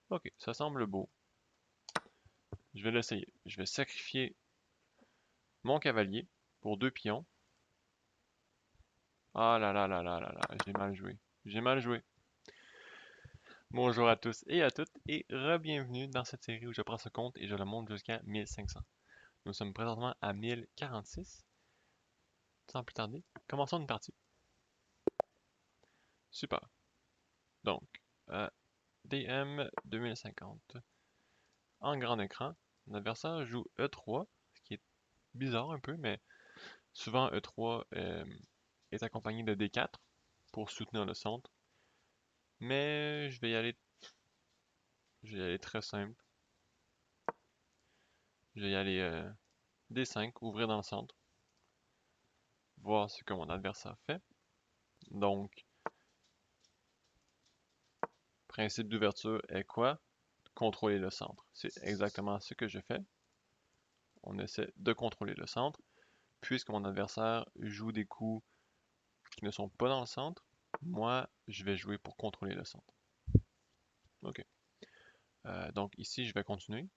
Ok, ça semble beau. Je vais l'essayer. Je vais sacrifier mon cavalier pour 2 pions. Ah là là là là là là, j'ai mal joué. J'ai mal joué. Bonjour à tous et à toutes et re-bienvenue dans cette série où je prends ce compte et je le monte jusqu'à 1500. Nous sommes présentement à 1046. Sans plus tarder, commençons une partie. Super. Donc, DM 2050. En grand écran, l'adversaire joue E3, ce qui est bizarre un peu, mais souvent E3 est accompagné de D4 pour soutenir le centre. Mais je vais y aller très simple. Je vais y aller D5, ouvrir dans le centre, voir ce que mon adversaire fait. Donc, principe d'ouverture est quoi? Contrôler le centre. C'est exactement ce que je fais. On essaie de contrôler le centre. Puisque mon adversaire joue des coups qui ne sont pas dans le centre, moi, je vais jouer pour contrôler le centre. Ok. Donc ici, je vais continuer.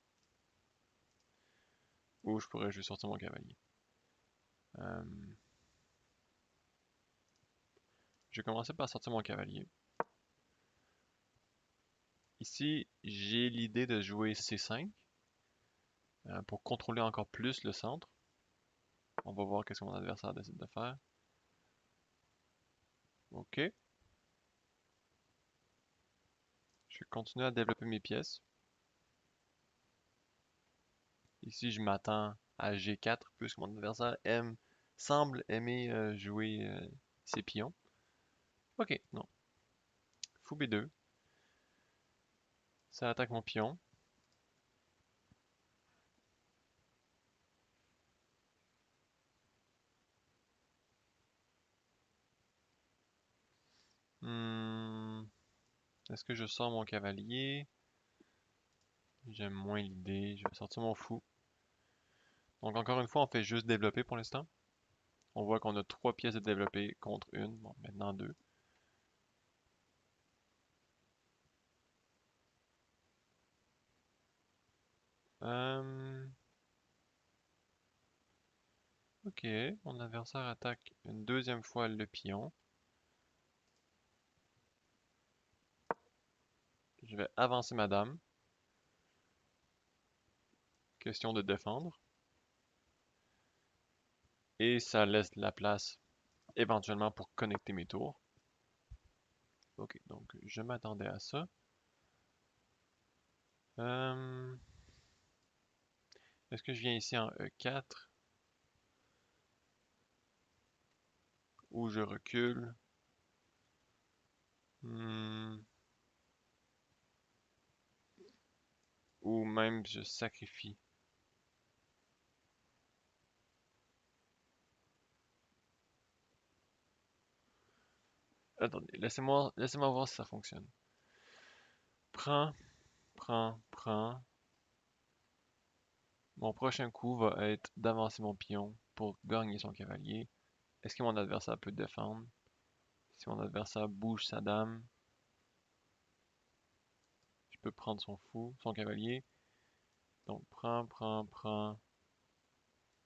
Ou je pourrais juste sortir mon cavalier. Euh, je vais commencer par sortir mon cavalier. Ici, j'ai l'idée de jouer C5 pour contrôler encore plus le centre. On va voir qu'est-ce que mon adversaire décide de faire. Ok. Je vais continuer à développer mes pièces. Ici, je m'attends à G4 puisque mon adversaire semble aimer jouer ses pions. Ok, non. Fou B2. Ça attaque mon pion. Hmm, Est-ce que je sors mon cavalier? J'aime moins l'idée. Je vais sortir mon fou. Donc encore une fois, on fait juste développer pour l'instant. On voit qu'on a 3 pièces de développer contre une. Bon, maintenant 2. Euh, ok, mon adversaire attaque une deuxième fois le pion. Je vais avancer ma dame. Question de défendre. Et ça laisse la place éventuellement pour connecter mes tours. Ok, donc je m'attendais à ça. Euh, Est-ce que je viens ici en E4 ou je recule? Hmm, Ou même je sacrifie. Attendez, laissez-moi voir si ça fonctionne. Prends, prends. Mon prochain coup va être d'avancer mon pion pour gagner son cavalier. Est-ce que mon adversaire peut défendre? Si mon adversaire bouge sa dame, je peux prendre son fou, son cavalier. Donc prends.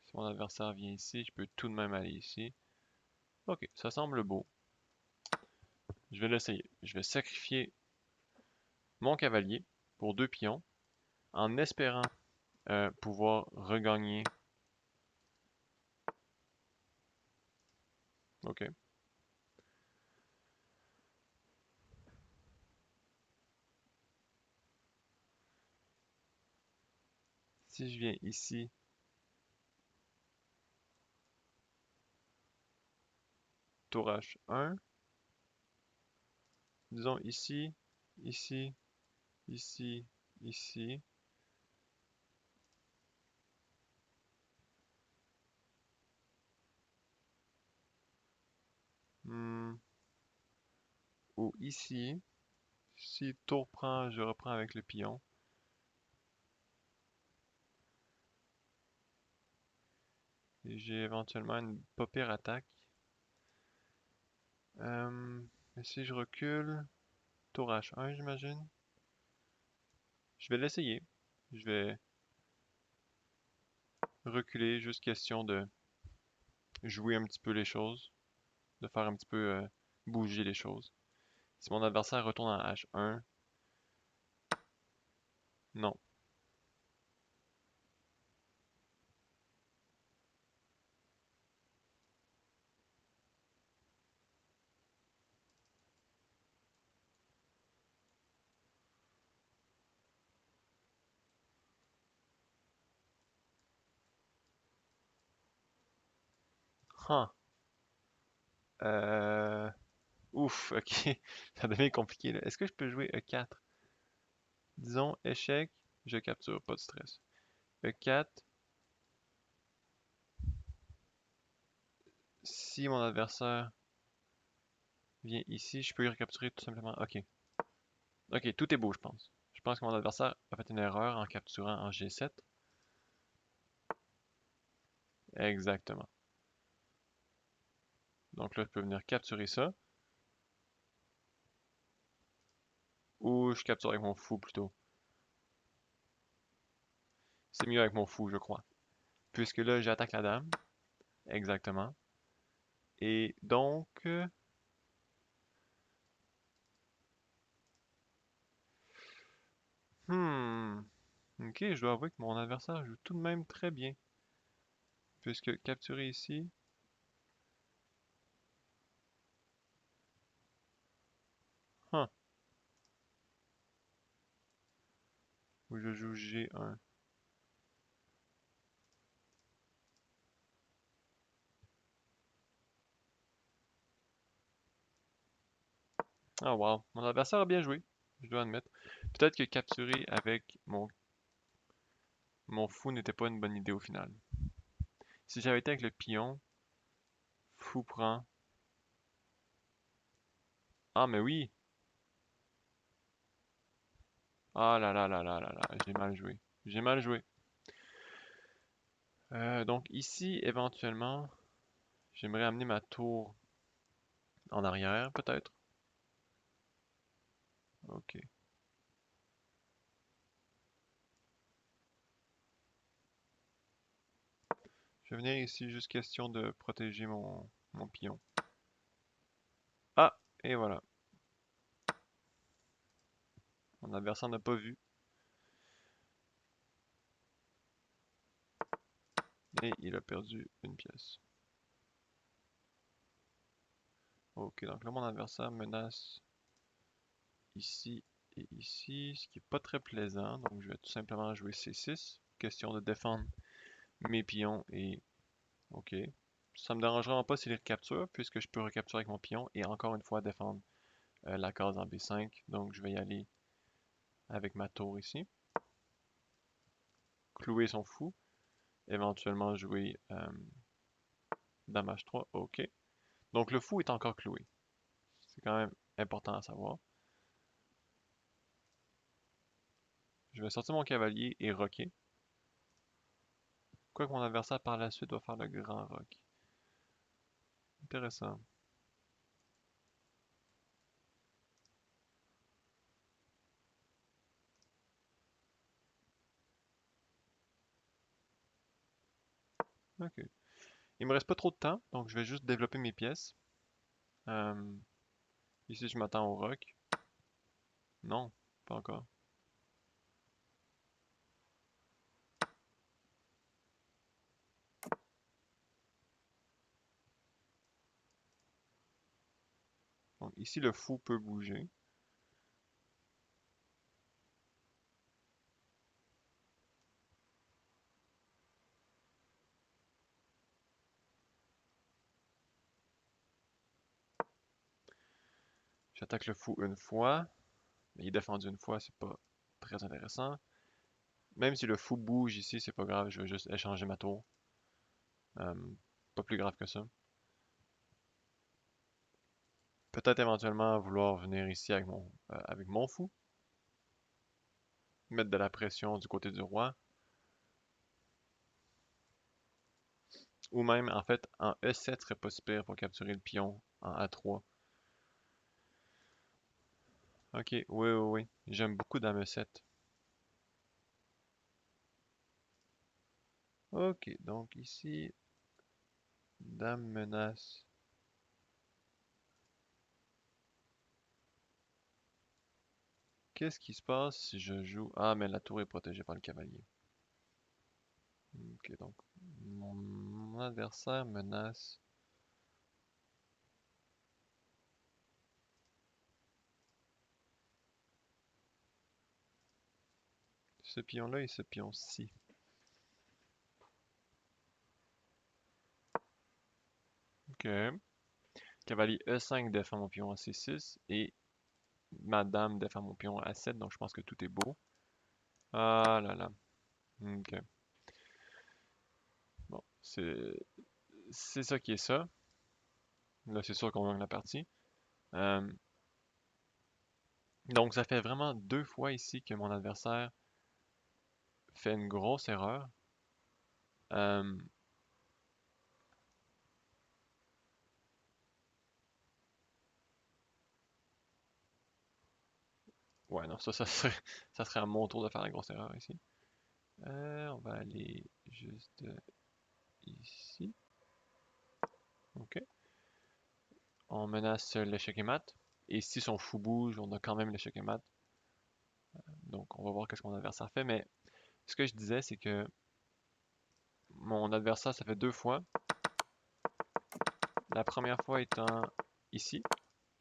Si mon adversaire vient ici, je peux tout de même aller ici. Ok, ça semble beau. Je vais l'essayer. Je vais sacrifier mon cavalier pour 2 pions en espérant pouvoir regagner. Ok. Si je viens ici, tour H1, disons ici, ici, ici, ici. Hmm, Ou ici. Si tour prend, je reprends avec le pion. Et j'ai éventuellement une pas pire attaque. Mais si je recule, tour H1, j'imagine. Je vais l'essayer. Je vais reculer, juste question de jouer un petit peu les choses, de faire un petit peu bouger les choses. Si mon adversaire retourne en H1, non. Huh. Euh... Ouf, ok. Ça devient compliqué là. Est-ce que je peux jouer E4? Disons échec, je capture, pas de stress. E4, si mon adversaire vient ici, je peux y recapturer tout simplement. Ok. Ok, tout est beau, je pense. Je pense que mon adversaire a fait une erreur en capturant en G7. Exactement. Donc là, je peux venir capturer ça. Ou je capture avec mon fou plutôt. C'est mieux avec mon fou, je crois. Puisque là, j'attaque la dame. Exactement. Et donc... Hmm... Ok, je dois avouer que mon adversaire joue tout de même très bien. Puisque capturer ici... Huh. Où je joue G1. Ah wow, mon adversaire a bien joué, je dois admettre. Peut-être que capturer avec mon fou n'était pas une bonne idée au final. Si j'avais été avec le pion, fou prend. Ah mais oui! Ah là là là là là là, j'ai mal joué. J'ai mal joué. Donc ici, éventuellement, j'aimerais amener ma tour en arrière, peut-être. Ok. Je vais venir ici, juste question de protéger mon pion. Ah! Et voilà. Mon adversaire n'a pas vu. Et il a perdu une pièce. Ok, donc là mon adversaire menace ici et ici, ce qui est pas très plaisant. Donc je vais tout simplement jouer C6. Question de défendre mes pions et... Ok. Ça me dérangera pas s'il les recapture, puisque je peux recapturer avec mon pion et encore une fois défendre la case en B5. Donc je vais y aller avec ma tour ici. Clouer son fou. Éventuellement jouer dame H3. Ok. Donc le fou est encore cloué. C'est quand même important à savoir. Je vais sortir mon cavalier et roquer. Quoique mon adversaire par la suite va faire le grand rock. Intéressant. Ok. Il me reste pas trop de temps, donc je vais juste développer mes pièces. Euh, Ici, je m'attends au rock. Non, pas encore. Donc ici, le fou peut bouger. J'attaque le fou une fois, mais il est défendu une fois, c'est pas très intéressant. Même si le fou bouge ici, c'est pas grave, je vais juste échanger ma tour. Euh, Pas plus grave que ça. Peut-être éventuellement vouloir venir ici avec mon fou. Mettre de la pression du côté du roi. Ou même, en fait, en E7 serait pas super pour capturer le pion en A3. Ok, oui, oui, oui. J'aime beaucoup dame E7. Ok, donc ici, dame menace. Qu'est-ce qui se passe si je joue... Ah, mais la tour est protégée par le cavalier. Ok, donc mon adversaire menace... Ce pion-là et ce pion-ci. Ok. Cavalier E5 défend mon pion à C6 et ma dame défend mon pion à A7, donc je pense que tout est beau. Ah là là. Ok. Bon, c'est ça qui est ça. Là, c'est sûr qu'on gagne la partie. Euh, donc, ça fait vraiment deux fois ici que mon adversaire fait une grosse erreur. Euh, ouais, non, ça serait à mon tour de faire la grosse erreur ici. On va aller juste ici. Ok. On menace l'échec et mat. Et si son fou bouge, on a quand même l'échec et mat. Donc, on va voir qu'est-ce que mon adversaire fait. Mais ce que je disais, c'est que mon adversaire, ça fait deux fois. La première fois étant ici.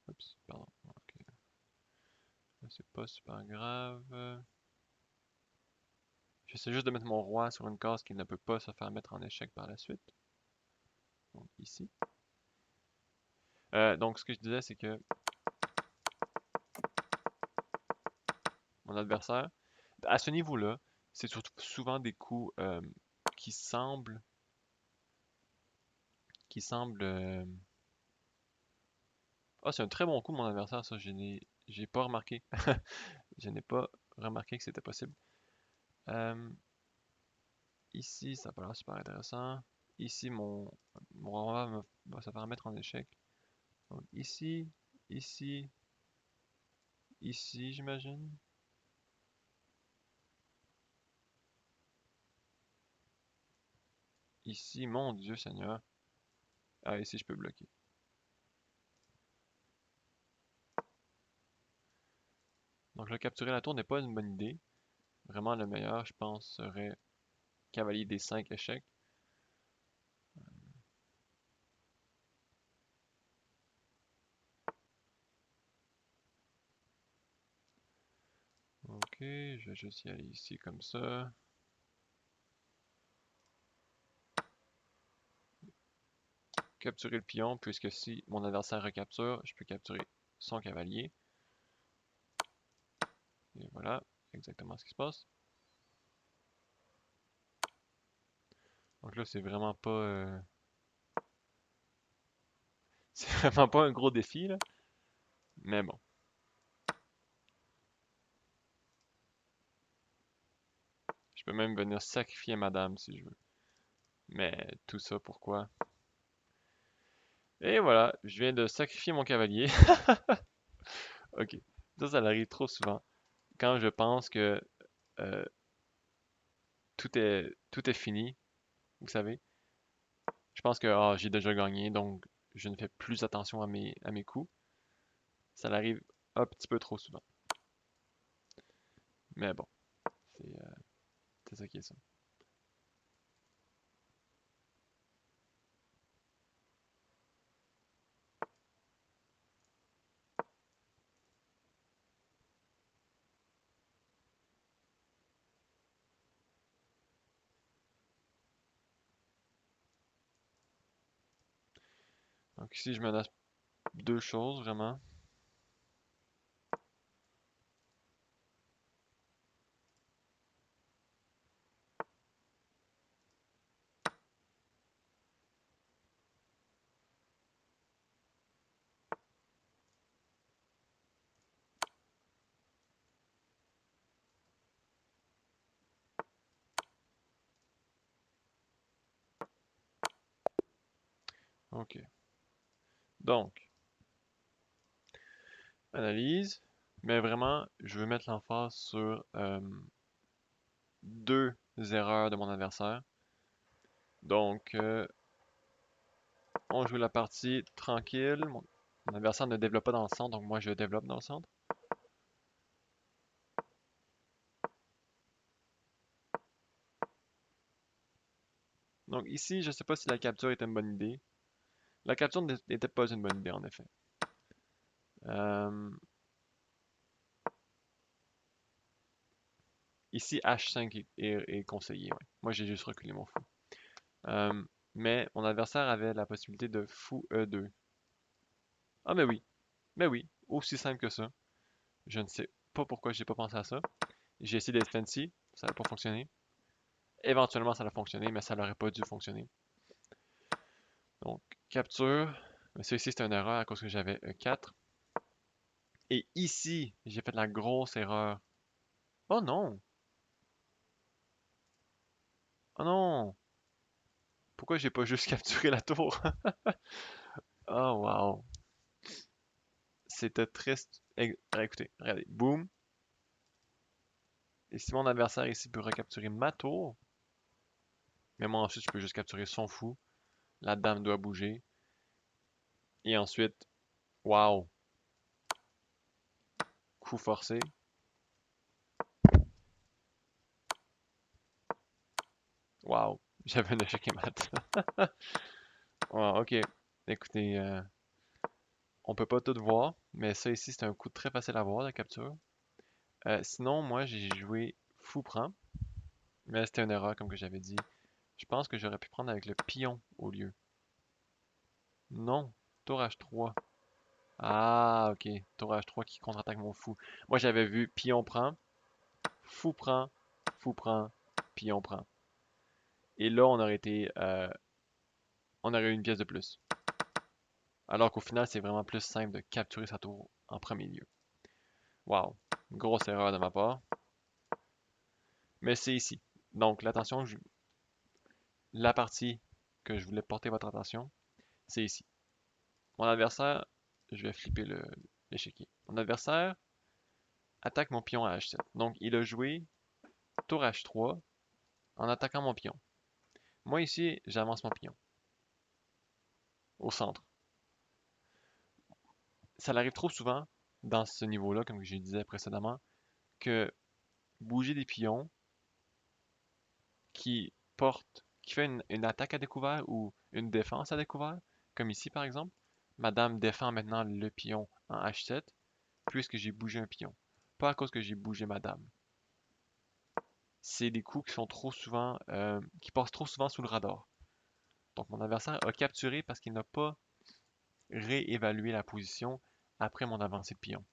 Oups, pardon. Ok. C'est pas super grave. J'essaie juste de mettre mon roi sur une case qui ne peut pas se faire mettre en échec par la suite. Donc ici. Donc ce que je disais, c'est que mon adversaire, à ce niveau-là, c'est souvent des coups qui semblent, qui semblent. Ah, c'est un très bon coup, mon adversaire, ça, j'ai pas remarqué. Je n'ai pas remarqué que c'était possible. Euh, Ici, ça n'a pas l'air super intéressant. Ici, mon roi va se faire mettre en échec. Donc ici, ici, ici, j'imagine. Ici, mon Dieu Seigneur. Ah, ici, je peux bloquer. Donc, le capturer la tour n'est pas une bonne idée. Vraiment, le meilleur, je pense, serait cavalier des 5 échecs. Ok, je vais juste y aller ici comme ça. Capturer le pion, puisque si mon adversaire recapture, je peux capturer son cavalier. Et voilà, exactement ce qui se passe. Donc là, c'est vraiment pas... c'est vraiment pas un gros défi, là. Mais bon. Je peux même venir sacrifier madame si je veux. Mais tout ça, pourquoi? Et voilà, je viens de sacrifier mon cavalier. Ok. Ça arrive trop souvent. Quand je pense que euh, tout est fini, vous savez, je pense que j'ai déjà gagné, donc je ne fais plus attention à mes coups. Ça arrive un petit peu trop souvent. Mais bon, c'est ça qui est ça. Donc ici, je menace deux choses vraiment. Ok. Donc, analyse. Mais vraiment, je veux mettre l'emphase sur deux erreurs de mon adversaire. Donc, on joue la partie tranquille. Mon adversaire ne développe pas dans le centre, donc moi je développe dans le centre. Donc ici, je ne sais pas si la capture était une bonne idée. La capture n'était pas une bonne idée, en effet. Euh, Ici, H5 est conseillé. Ouais. Moi, j'ai juste reculé mon fou. Euh, mais mon adversaire avait la possibilité de fou E2. Ah, mais oui, aussi simple que ça. Je ne sais pas pourquoi j'ai pas pensé à ça. J'ai essayé d'être fancy, ça n'a pas fonctionné. Éventuellement, ça a fonctionné, mais ça n'aurait pas dû fonctionner. Donc, capture. Mais ça ici, c'est une erreur à cause que j'avais E4. Et ici, j'ai fait la grosse erreur. Oh non! Oh non! Pourquoi j'ai pas juste capturé la tour? Oh wow! C'était triste. Écoutez, regardez. Boum. Et si mon adversaire ici peut recapturer ma tour, mais moi ensuite je peux juste capturer son fou. La dame doit bouger. Et ensuite, wow! Coup forcé. Wow! J'avais un échec et mat. Wow, ok. Écoutez, on peut pas tout voir, mais ça ici c'est un coup très facile à voir, la capture. Sinon, moi j'ai joué fou prend, mais c'était une erreur comme que j'avais dit. Je pense que j'aurais pu prendre avec le pion au lieu. Non, tour H3. Ah, ok. Tour H3 qui contre-attaque mon fou. Moi, j'avais vu pion prend, fou prend, fou prend, pion prend. Et là, on aurait eu une pièce de plus. Alors qu'au final, c'est vraiment plus simple de capturer sa tour en premier lieu. Wow. Grosse erreur de ma part. Mais c'est ici. Donc, l'attention, la partie que je voulais porter votre attention, c'est ici. Mon adversaire, je vais flipper l'échiquier. Mon adversaire attaque mon pion à H7. Donc, il a joué tour H3 en attaquant mon pion. Moi ici, j'avance mon pion au centre. Ça arrive trop souvent dans ce niveau-là, comme je disais précédemment, que bouger des pions qui fait une attaque à découvert ou une défense à découvert, comme ici par exemple, Madame défend maintenant le pion en H7 puisque j'ai bougé un pion, pas à cause que j'ai bougé Madame. C'est des coups qui sont trop souvent, qui passent trop souvent sous le radar. Donc mon adversaire a capturé parce qu'il n'a pas réévalué la position après mon avancée de pion.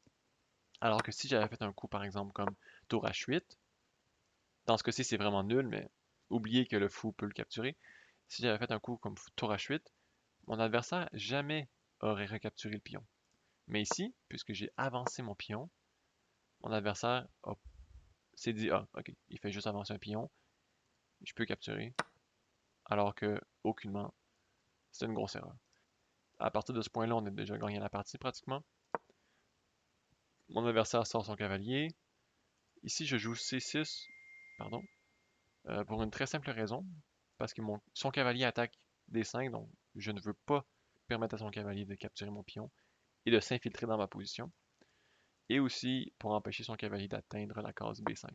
Alors que si j'avais fait un coup, par exemple, comme tour H8, dans ce cas-ci, c'est vraiment nul, mais oubliez que le fou peut le capturer. Si j'avais fait un coup comme tour H8, mon adversaire jamais aurait recapturé le pion. Mais ici, puisque j'ai avancé mon pion, mon adversaire s'est dit, ah, ok, il fait juste avancer un pion, je peux capturer, alors que aucunement, c'est une grosse erreur. À partir de ce point-là, on a déjà gagné la partie pratiquement. Mon adversaire sort son cavalier. Ici, je joue C6, pardon, pour une très simple raison, parce que son cavalier attaque D5, donc je ne veux pas permettre à son cavalier de capturer mon pion et de s'infiltrer dans ma position, et aussi pour empêcher son cavalier d'atteindre la case B5.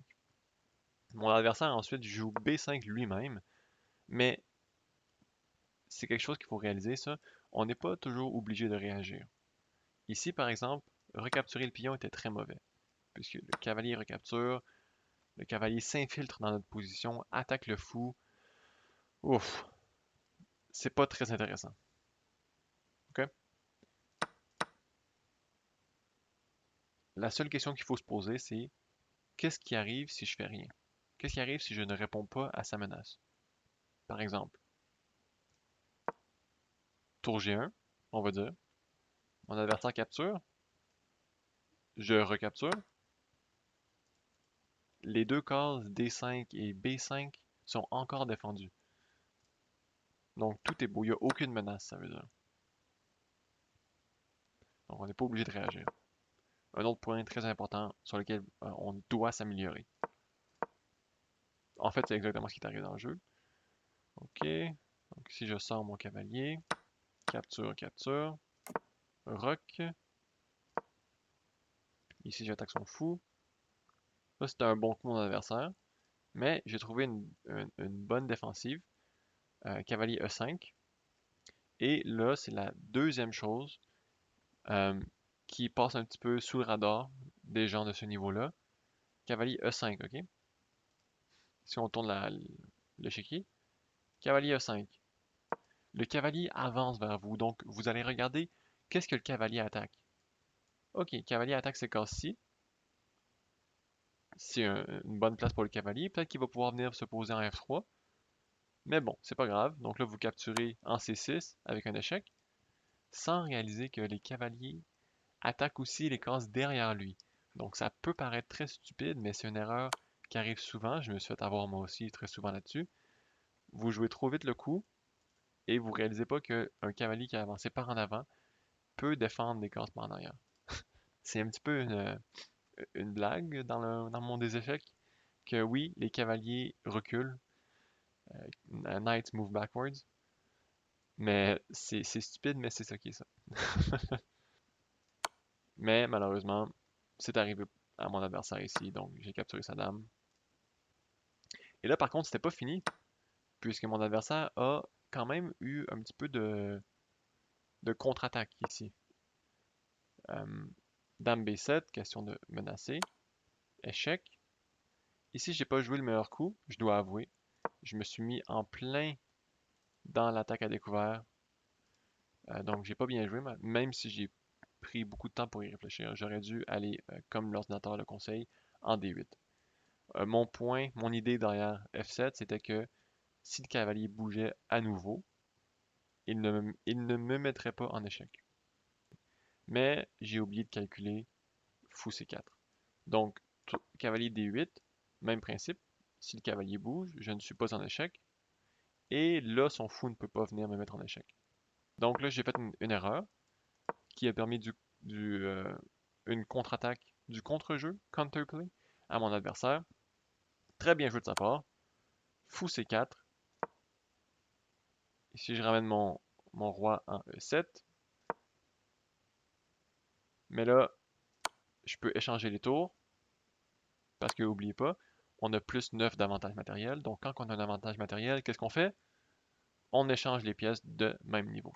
Mon adversaire ensuite joue B5 lui-même, mais c'est quelque chose qu'il faut réaliser, ça, on n'est pas toujours obligé de réagir. Ici, par exemple, recapturer le pion était très mauvais, puisque le cavalier recapture, le cavalier s'infiltre dans notre position, attaque le fou. Ouf, c'est pas très intéressant. Ok? La seule question qu'il faut se poser, c'est qu'est-ce qui arrive si je fais rien? Qu'est-ce qui arrive si je ne réponds pas à sa menace? Par exemple, tour G1, on va dire, mon adversaire capture, je recapture, les deux cases D5 et B5 sont encore défendues. Donc tout est beau, il n'y a aucune menace, ça veut dire. Donc on n'est pas obligé de réagir. Un autre point très important sur lequel on doit s'améliorer. En fait, c'est exactement ce qui est arrivé dans le jeu. Ok. Donc si je sors mon cavalier, capture, capture, roc. Ici j'attaque son fou. Ça c'était un bon coup mon adversaire. Mais j'ai trouvé une bonne défensive. Cavalier E5. Et là, c'est la deuxième chose euh, qui passe un petit peu sous le radar des gens de ce niveau-là. Cavalier E5, ok? Si on tourne l'échiquier, cavalier E5. Le cavalier avance vers vous, donc vous allez regarder qu'est-ce que le cavalier attaque. Ok, cavalier attaque ces cases-ci. C'est une bonne place pour le cavalier. Peut-être qu'il va pouvoir venir se poser en F3. Mais bon, c'est pas grave. Donc là, vous capturez en C6 avec un échec, sans réaliser que les cavaliers attaquent aussi les cases derrière lui. Donc ça peut paraître très stupide, mais c'est une erreur qui arrive souvent. Je me suis fait avoir moi aussi très souvent là-dessus. Vous jouez trop vite le coup et vous réalisez pas qu'un cavalier qui a avancé par en avant peut défendre des cases par en arrière. C'est un petit peu une blague dans le monde des échecs, que oui, les cavaliers reculent, knights move backwards, mais c'est stupide, mais c'est ça qui est ça. Mais malheureusement, c'est arrivé à mon adversaire ici, donc j'ai capturé sa dame. Et là, par contre, c'était pas fini, puisque mon adversaire a quand même eu un petit peu de contre-attaque ici. Dame B7, question de menacer. Échec. Ici, j'ai pas joué le meilleur coup, je dois avouer. Je me suis mis en plein dans l'attaque à découvert. Donc, j'ai pas bien joué, même si j'ai pris beaucoup de temps pour y réfléchir. J'aurais dû aller, comme l'ordinateur le conseille, en D8. Mon idée derrière F7, c'était que si le cavalier bougeait à nouveau, il ne me mettrait pas en échec. Mais j'ai oublié de calculer fou C4. Donc, cavalier D8, même principe. Si le cavalier bouge, je ne suis pas en échec. Et là, son fou ne peut pas venir me mettre en échec. Donc là, j'ai fait une erreur qui a permis une contre-attaque, du contre-jeu, counterplay, à mon adversaire. Très bien joué de sa part. Fou C4. Ici, je ramène mon roi en E7. Mais là, je peux échanger les tours. Parce que, n'oubliez pas, on a plus 9 d'avantage matériel. Donc, quand on a un avantage matériel, qu'est-ce qu'on fait? On échange les pièces de même niveau.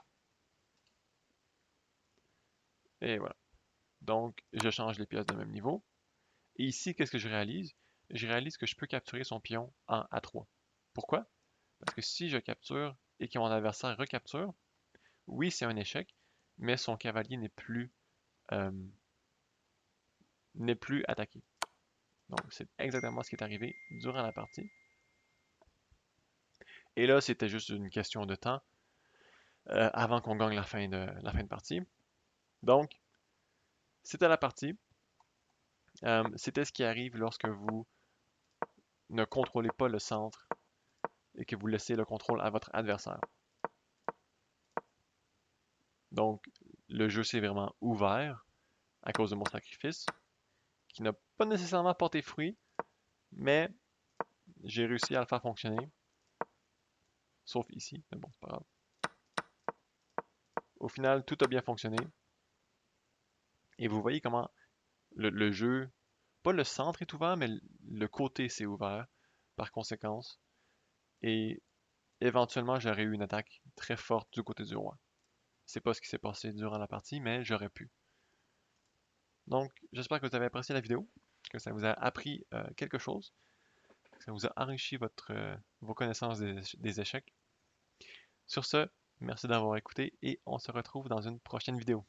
Et voilà. Donc, je change les pièces de même niveau. Et ici, qu'est-ce que je réalise? Je réalise que je peux capturer son pion en A3. Pourquoi? Parce que si je capture et que mon adversaire recapture, oui, c'est un échec, mais son cavalier euh, n'est plus attaqué. Donc, c'est exactement ce qui est arrivé durant la partie. Et là, c'était juste une question de temps avant qu'on gagne la fin de partie. Donc, c'était la partie. C'était ce qui arrive lorsque vous ne contrôlez pas le centre et que vous laissez le contrôle à votre adversaire. Donc, le jeu s'est vraiment ouvert à cause de mon sacrifice, qui n'a pas nécessairement porté fruit, mais j'ai réussi à le faire fonctionner. Sauf ici, mais bon, c'est pas grave. Au final, tout a bien fonctionné. Et vous voyez comment le jeu, pas le centre est ouvert, mais le côté s'est ouvert par conséquence. Et éventuellement, j'aurais eu une attaque très forte du côté du roi. C'est pas ce qui s'est passé durant la partie, mais j'aurais pu. Donc, j'espère que vous avez apprécié la vidéo, que ça vous a appris quelque chose, que ça vous a enrichi vos connaissances des échecs. Sur ce, merci d'avoir écouté et on se retrouve dans une prochaine vidéo.